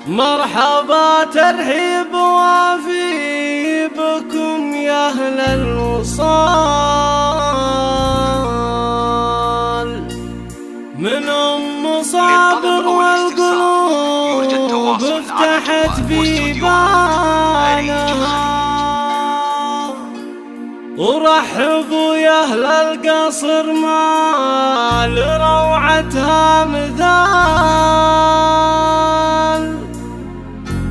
مرحبا ترحيب وافي بكم يا أهل الوصال، من أم صابر والقلوب افتحت بيبانها. ورحبوا يا أهل القصر ما لروعتها مثال،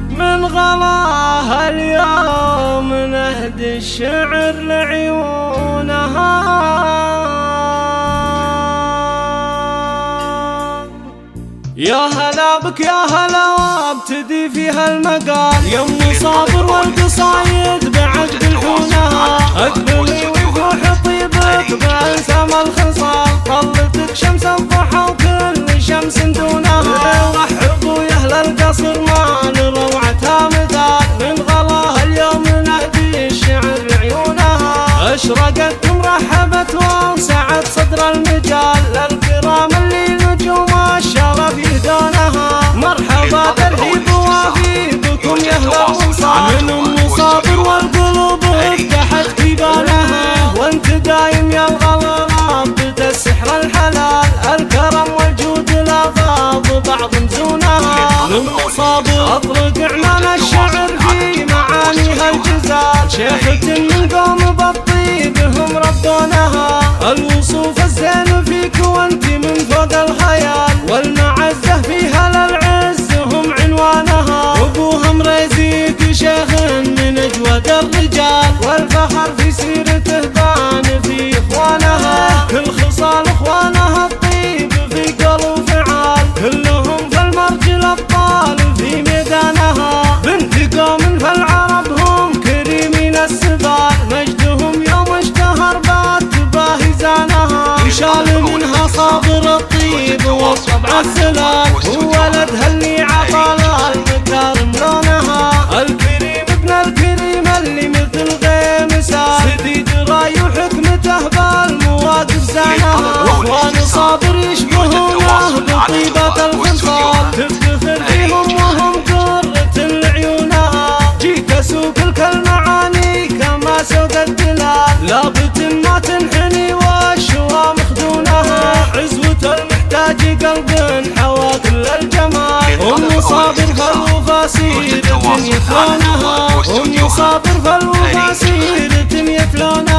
من غلاها اليوم نهدي الشعر لعيونها. يا هلا بك يا هلا وابتدي فيها المقال، يا ام صابر والقصايد بعد بالحونها. اقبلي ويفوح طيبك بألسام الخصال، طلتك شمس الضحى وكل شمس دونها. رحبوا يا اهل القصر ما لروعتها مثال، من غلاها اليوم نهدي الشعر لعيونها. اشرقت مرحبت ووسعت صدر المجال، للكرام اللي نجوم الشرف يهدونها. مرحبا ترحيب وافي بكم يا اهل الوصال، من ام صابر والقلوب افتحت بيبانها. وانت دايم يا الغلا بدا السحر الحلال، الكرم والجود الافاض بعض مزونها. من صابر اطرق اعلان الشعر في معانيها الجزال، شيخة من قوم بالطيب هم ربونها. الوصوف الزين فيك وانت من فوق الخيال، والمعزة فيها للعز هم عنوانها. وابوها مريزيق شيخ من اجود الرجال، والفخر في سيرته بان في اخوانها. كل خصال اخوانها الطيب في قلب وفعال، كلهم في المرجل ابطال في ميدانها. بنت قوم فالعرب هم كريمين السبال، مجدهم يوم اشتهر بات باهي زانها. وشال منها صابر الطيب والطبع السلال، وولدها اللي عطاها المكارم لونها. الكريم ابن الكريم اللي مثل غيمسان، سديد راي وحكمته بالمواقف زانها. واخوان صابر يشبهونه بطيبة الخصال، تفتخر فيهم وهم قرة لعيونها. جيت اسوق لك المعاني كما سوق الدلال، لابد ما تنحني والشوى مخدونها. عزوة المحتاج قلب حوى كل الجمال، ام صابر فالوفا سيرة يتلونها. ام صابر فالوفا سيرة يتلونها.